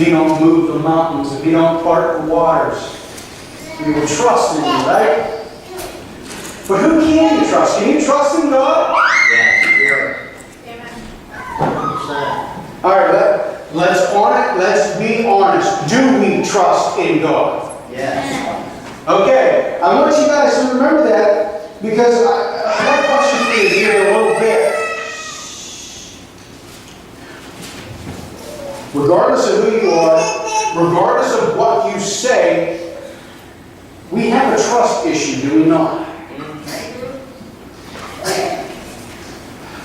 He don't move the mountains, if He don't part the waters, we will trust in Him, right? But who can you trust? Can you trust in God? Yes. All right, let's be honest. Do we trust in God? Yes. Okay, I want you guys to remember that because I have a question for you here in a little bit. Regardless of who you are, regardless of what you say, we have a trust issue, do we not?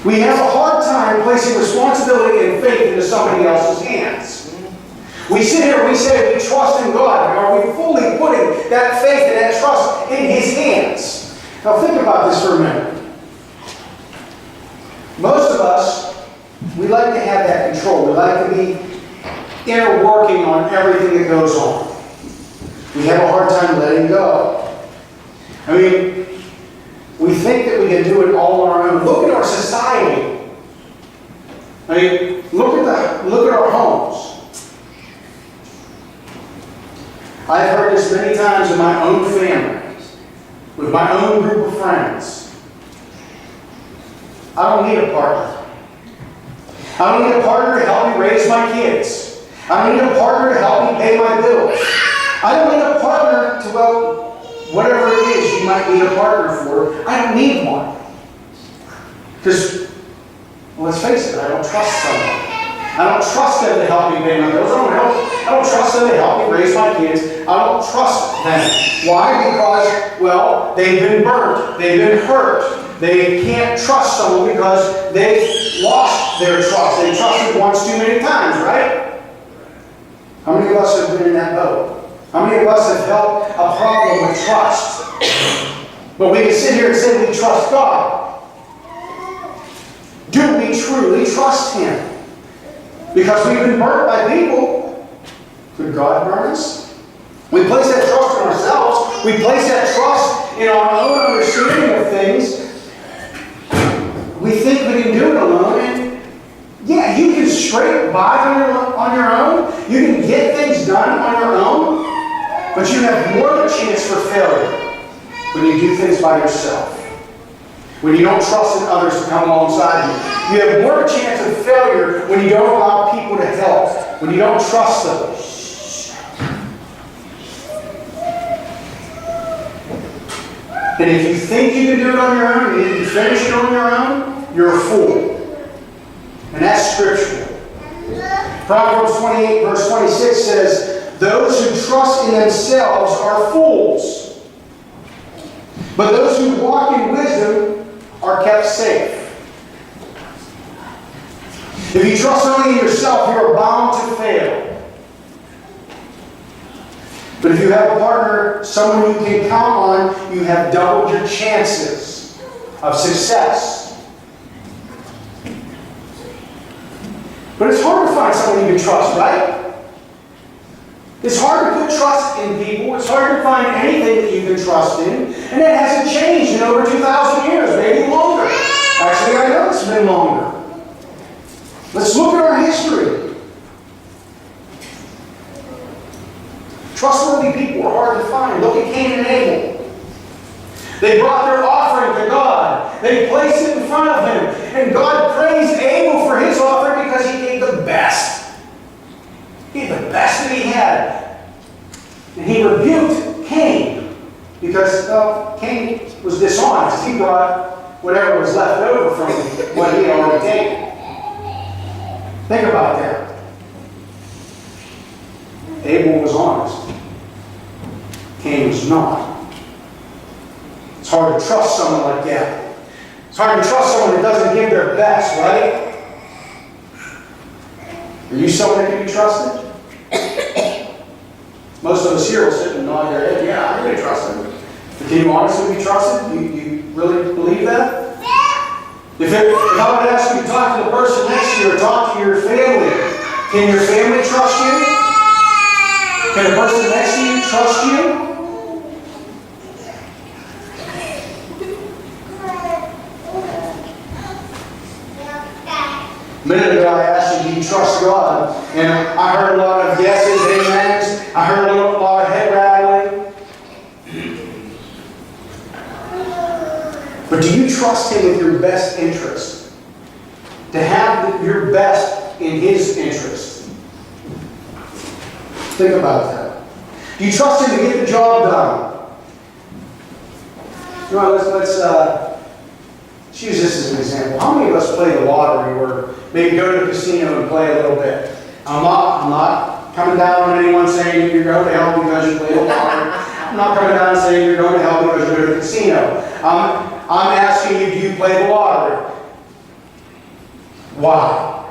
We have a hard time placing responsibility and faith into somebody else's hands. We sit here and we say we trust in God. Are we fully putting that faith and that trust in His hands? Now think about this for a minute. Most of us, we like to have that control. We like to be inner working on everything that goes on. We have a hard time letting go. I mean, we think that we can do it all on our own. Look at our society. I mean, look at our homes. I've heard this many times in my own family, with my own group of friends. I don't need a partner. I don't need a partner to help me raise my kids. I don't need a partner to help me pay my bills. I don't need a partner to, well, whatever it is you might need a partner for, I don't need one. Because, well, let's face it, I don't trust someone. I don't trust them to help me pay my bills. I don't trust them to help me raise my kids. I don't trust them. Why? Because, well, they've been burnt. They've been hurt. They can't trust someone because they've lost their trust. They trusted once too many times, right? How many of us have been in that boat? How many of us have felt a problem with trust? But we can sit here and say we trust God. Do we truly trust Him? Because we've been burnt by people. Could God burn us? We place that trust in ourselves. We place that trust in our own understanding of things. We think we can do it alone. And yeah, you can scrape by on your own. You can get things done on your own. But you have more of a chance for failure when you do things by yourself. When you don't trust in others to come alongside you. You have more of a chance of failure when you don't allow people to help. When you don't trust them. And if you think you can do it on your own, and you finish it on your own, you're a fool. And that's scriptural. Proverbs 28 verse 26 says, those who trust in themselves are fools, but those who walk in wisdom are kept safe. If you trust only in yourself, you are bound to fail. But if you have a partner, someone you can count on, you have doubled your chances of success. But it's hard to find someone you can trust, right? It's hard to put trust in people. It's hard to find anything that you can trust in. And it hasn't changed in over 2,000 years, maybe longer. Actually, I know it's been longer. Let's look at our history. Trustworthy people are hard to find. Look at Cain and Abel. They brought their offering to God. They placed it in front of Him. And God praised Abel for his offering because he gave the best. He gave the best that he had. And he rebuked Cain because, well, Cain was dishonest. He brought whatever was left over from what he had already taken. Think about that. Abel was honest. Cain was not. It's hard to trust someone like that. It's hard to trust someone that doesn't give their best, right? Are you someone that can be trusted? Most of us here will sit and nod their head. Yeah, I really trust him. But can you honestly be trusted? You really believe that? If I would ask you to talk to the person next to you or talk to your family, can your family trust you? Can the person next to you trust you? minute ago I asked you, do you trust God? And I heard a lot of yeses, amens. I heard a lot of head rattling. But do you trust Him with your best interest? To have your best in His interest? Think about that. Do you trust Him to get the job done? You know, let's use this as an example. How many of us play the lottery or maybe go to the casino and play a little bit? I'm not coming down on anyone saying you're going to hell because you play the lottery. I'm not coming down saying you're going to hell because you go to the casino. I'm asking you, do you play the lottery? Why?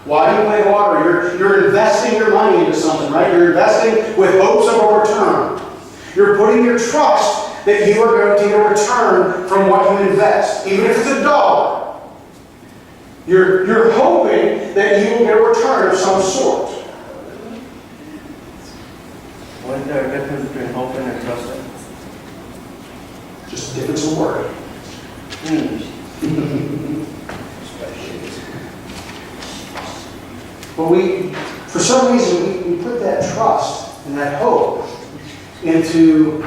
Why do you play the lottery? You're investing your money into something, right? You're investing with hopes of a return. You're putting your trust that you are going to get a return from what you invest, even if it's $1. You're hoping that you will get a return of some sort. What is the difference between hoping and trusting? Just a difference of word. But for some reason, we put that trust and that hope into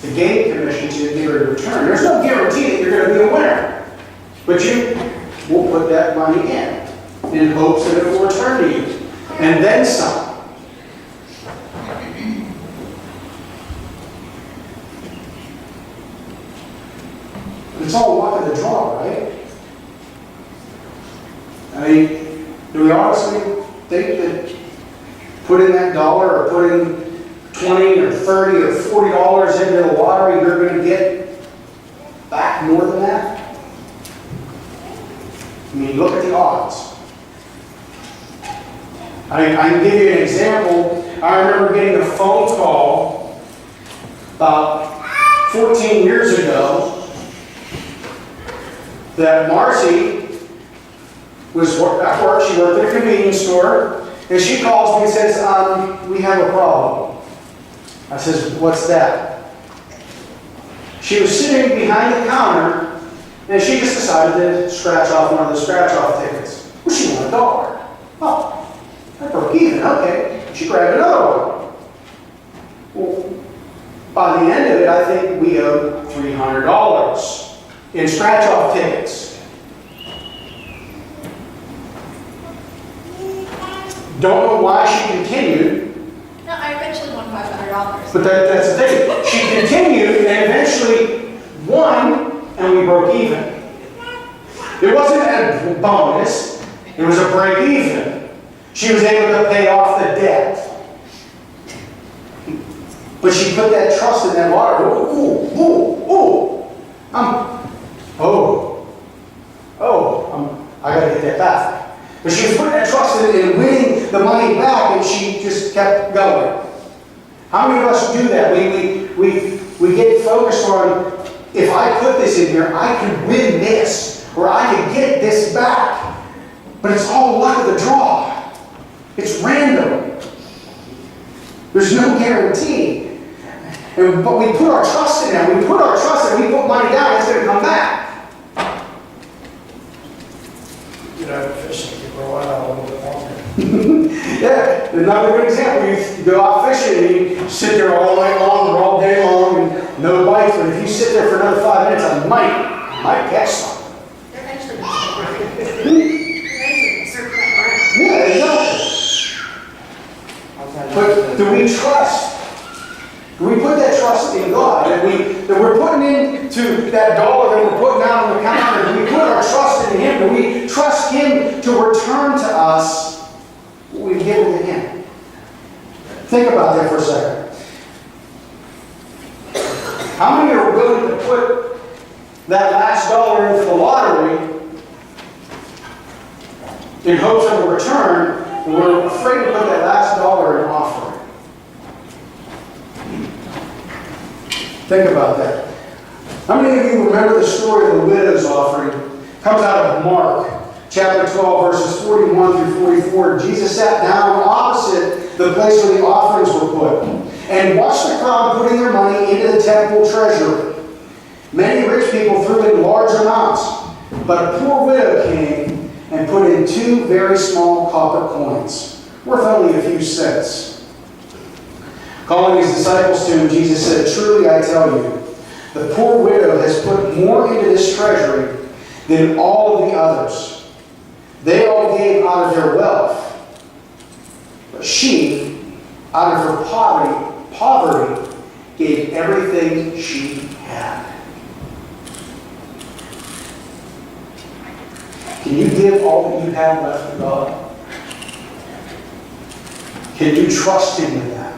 the game commission to give a return. There's no guarantee that you're going to be a winner. But you will put that money in hopes that it will return to you. And then some. It's all luck of the draw, right? I mean, do we honestly think that putting that dollar or putting 20 or 30 or $40 into the lottery, you're going to get back more than that? I mean, look at the odds. I can give you an example. I remember getting a phone call about 14 years ago that Marcy was at work. She worked at a convenience store, and she calls me and says, we have a problem. I says, what's that? She was sitting behind the counter, and she just decided to scratch off one of the scratch-off tickets. Well, she won $1. Oh, I broke even. Okay. She grabbed another one. Well, by the end of it, I think we owed $300 in scratch-off tickets. Don't know why she continued. No, I eventually won $500. But that's the thing. She continued and eventually won, and we broke even. It wasn't a bonus. It was a break even. She was able to pay off the debt. But she put that trust in that water. I got to get that back. But she was putting that trust in winning the money back, and she just kept going. How many of us do that? We get focused on, if I put this in here, I could win this, or I could get this back. But it's all luck of the draw. It's random. There's no guarantee. But we put our trust in that. We put our trust in, we put money down, it's going to come back. You know, fishing, you go out a little bit longer. Yeah, another good example. You go out fishing and you sit there all night long or all day long and no bites. But if you sit there for another 5 minutes, I might catch something. They're eventually going to circle around. Yeah, exactly. But do we trust? Do we put that trust in God? That we're putting into that dollar that we're putting out on the counter? Do we put our trust in Him? Do we trust Him to return to us what we've given to Him? Think about that for a second. How many are willing to put that last dollar into the lottery in hopes of a return, and we're afraid to put that last dollar in offering? Think about that. How many of you remember the story of the widow's offering? It comes out of Mark, chapter 12, verses 41 through 44. Jesus sat down opposite the place where the offerings were put and watched the crowd putting their money into the temple treasury. Many rich people threw in large amounts, but a poor widow came and put in 2 very small copper coins, worth only a few cents. Calling his disciples to him, Jesus said, "Truly I tell you, the poor widow has put more into this treasury than all of the others. They all gave out of their wealth, but she, out of her poverty, gave everything she had." Can you give all that you have left to God? Can you trust Him with that?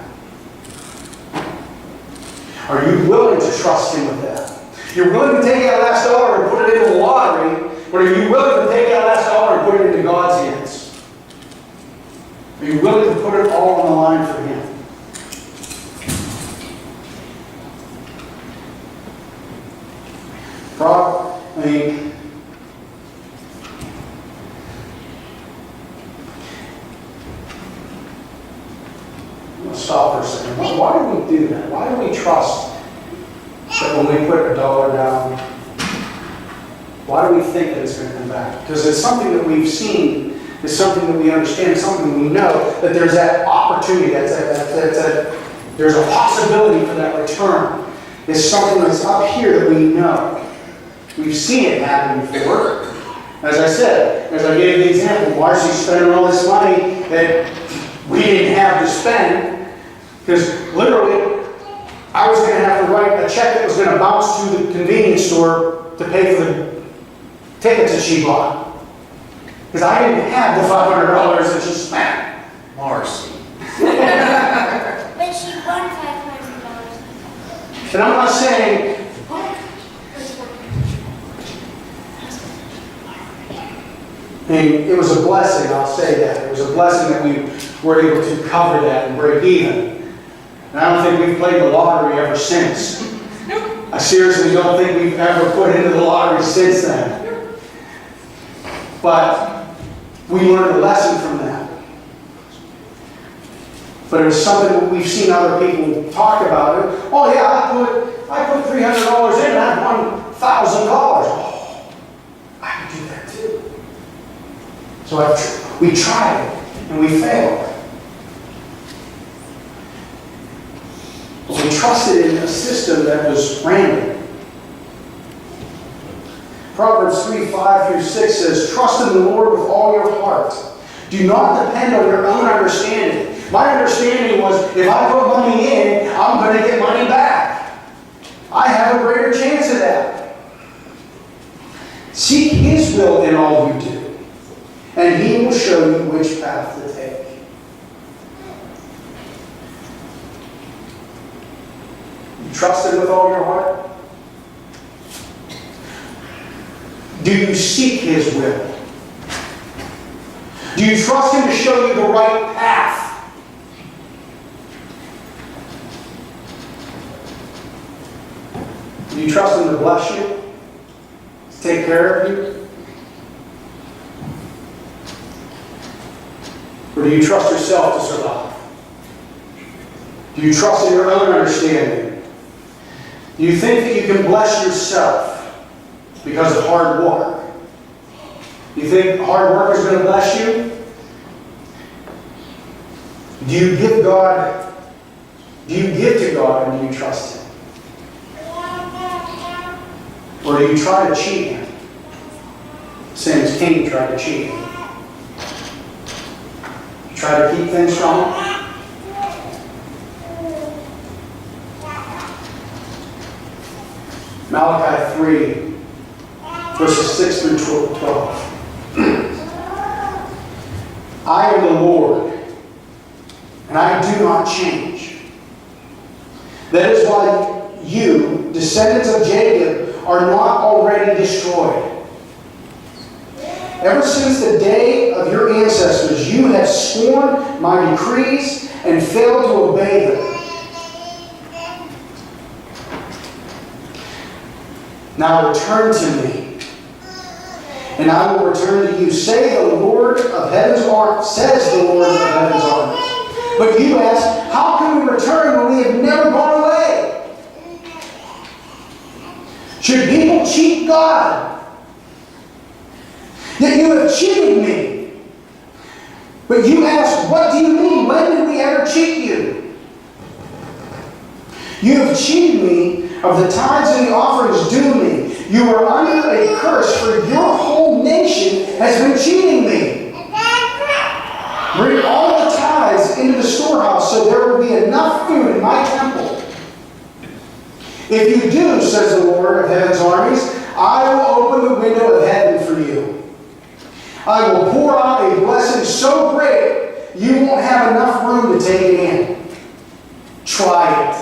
Are you willing to trust Him with that? You're willing to take that last dollar and put it in the lottery, but are you willing to take that last dollar and put it into God's hands? Are you willing to put it all on the line for Him? I'm going to stop for a second. Why do we do that? Why do we trust that when we put $1 down, why do we think that it's going to come back? Because it's something that we've seen, it's something that we understand, it's something we know, that there's that opportunity, there's a possibility for that return. It's something that's up here that we know. We've seen it happen before. As I said, as I gave the example, Marcy spending all this money that we didn't have to spend, because literally, I was going to have to write a check that was going to bounce to the convenience store to pay for the tickets that she bought. Because I didn't have the $500 that she spent. Marcy. But she won $500. And I'm not saying, I mean, it was a blessing, I'll say that. It was a blessing that we were able to cover that and break even. And I don't think we've played the lottery ever since. I seriously don't think we've ever put into the lottery since then. But we learned a lesson from that. But it was something that we've seen other people talk about it. Oh yeah, I put $300 in and I won $1,000. Oh, I could do that too. So we tried it and we failed. But we trusted in a system that was random. Proverbs 3:5-6 says, "Trust in the Lord with all your heart. Do not depend on your own understanding." My understanding was, if I put money in, I'm going to get money back. I have a greater chance of that. Seek His will in all you do, and He will show you which path to take. You trust Him with all your heart? Do you seek His will? Do you trust Him to show you the right path? Do you trust Him to bless you? To take care of you? Or do you trust yourself to survive? Do you trust in your own understanding? Do you think that you can bless yourself because of hard work? Do you think hard work is going to bless you? Do you give to God and do you trust Him? Or do you try to cheat Him? Same as Cain tried to cheat Him. You try to keep things from Him? Malachi 3, verses 6 through 12. I am the Lord, and I do not change. That is why you, descendants of Jacob, are not already destroyed. Ever since the day of your ancestors, you have scorned my decrees and failed to obey them. Now return to me, and I will return to you, says the Lord of heaven's armies. But you ask, how can we return when we have never gone away? Should people cheat God? Yet you have cheated me. But you ask, what do you mean? When did we ever cheat you? You have cheated me of the tithes and the offerings due me. You are under a curse, for your whole nation has been cheating me. Bring all the tithes into the storehouse, so there will be enough food in my temple. If you do, says the Lord of heaven's armies, I will open the window of heaven for you. I will pour out a blessing so great, you won't have enough room to take it in. Try it.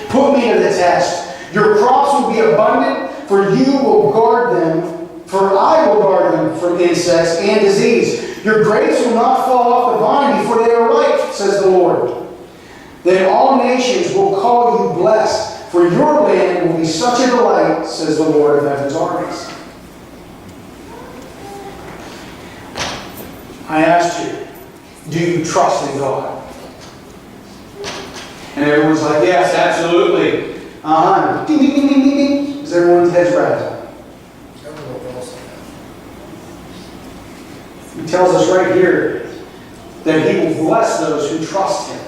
Put me to the test. Your crops will be abundant, for you will guard them. For I will guard them from insects and disease. Your grapes will not fall off the vine before they are ripe, says the Lord. Then all nations will call you blessed, for your land will be such a delight, says the Lord of heaven's armies. I asked you, do you trust in God? And everyone's like, yes, absolutely. Ding, ding, ding, ding, ding, ding. Is everyone's heads rattling? Everyone else. He tells us right here that He will bless those who trust Him.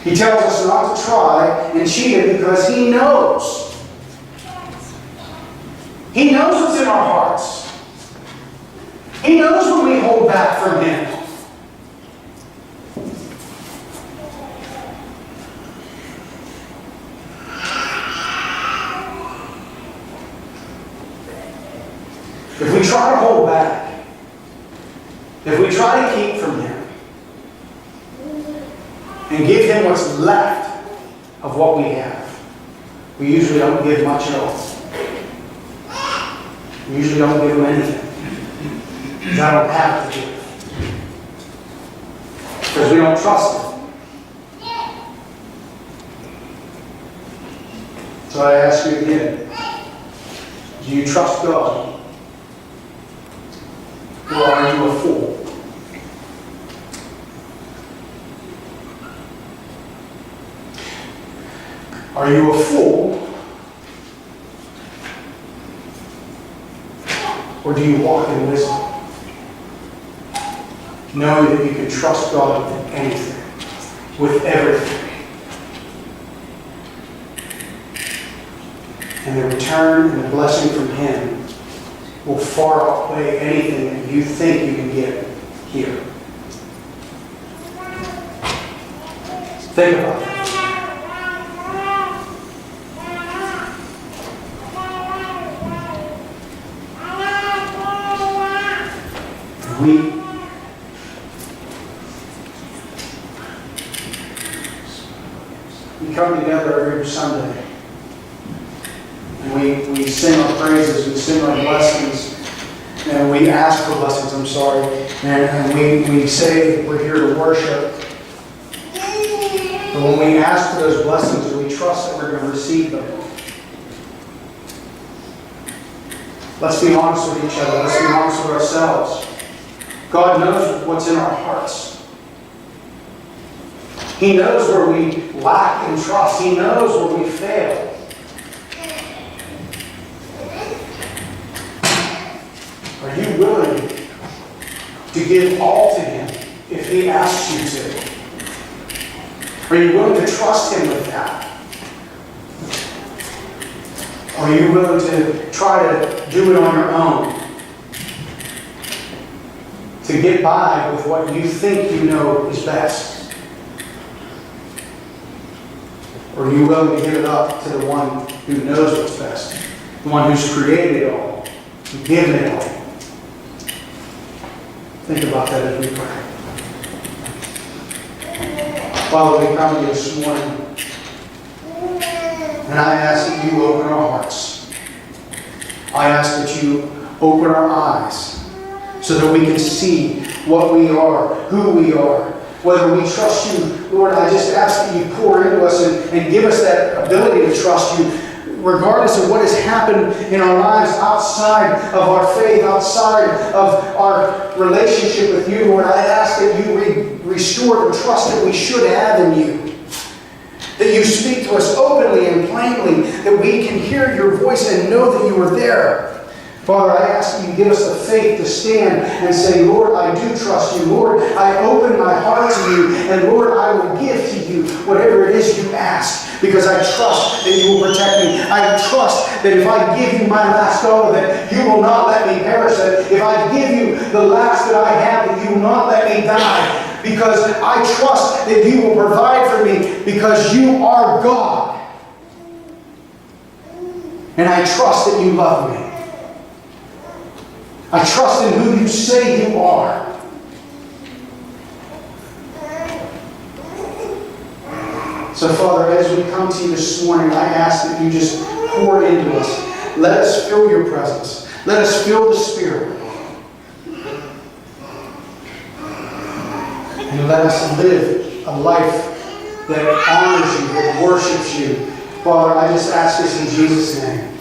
He tells us not to try and cheat Him because He knows. He knows what's in our hearts. He knows when we hold back from Him. If we try to hold back, if we try to keep from Him, and give Him what's left of what we have, we usually don't give much at all. We usually don't give Him anything. Because I don't have to give. Because we don't trust Him. So I ask you again, do you trust God? Or are you a fool? Are you a fool? Or do you walk in wisdom? Knowing that you can trust God with anything, with everything. And the return and the blessing from Him will far outweigh anything that you think you can get here. Think about it. We come together every Sunday. And we sing our praises, we sing our blessings, and we ask for blessings, and we say we're here to worship. But when we ask for those blessings, do we trust that we're going to receive them? Let's be honest with each other. Let's be honest with ourselves. God knows what's in our hearts. He knows where we lack in trust. He knows where we fail. Are you willing to give all to Him if He asks you to? Are you willing to trust Him with that? Or are you willing to try to do it on your own? To get by with what you think you know is best? Or are you willing to give it up to the one who knows what's best? The one who's created it all, and given it all. Think about that as we pray. Father, we come to you this morning, and I ask that you open our hearts. I ask that you open our eyes so that we can see what we are, who we are, whether we trust you. Lord, I just ask that you pour into us and give us that ability to trust you, regardless of what has happened in our lives outside of our faith, outside of our relationship with you. Lord, I ask that you restore the trust that we should have in you. That you speak to us openly and plainly, that we can hear your voice and know that you are there. Father, I ask that you give us the faith to stand and say, Lord, I do trust you. Lord, I open my heart to you. And Lord, I will give to you whatever it is you ask. Because I trust that you will protect me. I trust that if I give you my last dollar, that you will not let me perish. That if I give you the last that I have, that you will not let me die. Because I trust that you will provide for me. Because you are God. And I trust that you love me. I trust in who you say you are. So, Father, as we come to you this morning, I ask that you just pour into us. Let us feel your presence. Let us feel the Spirit. And let us live a life that honors you, that worships you. Father, I just ask this in Jesus' name.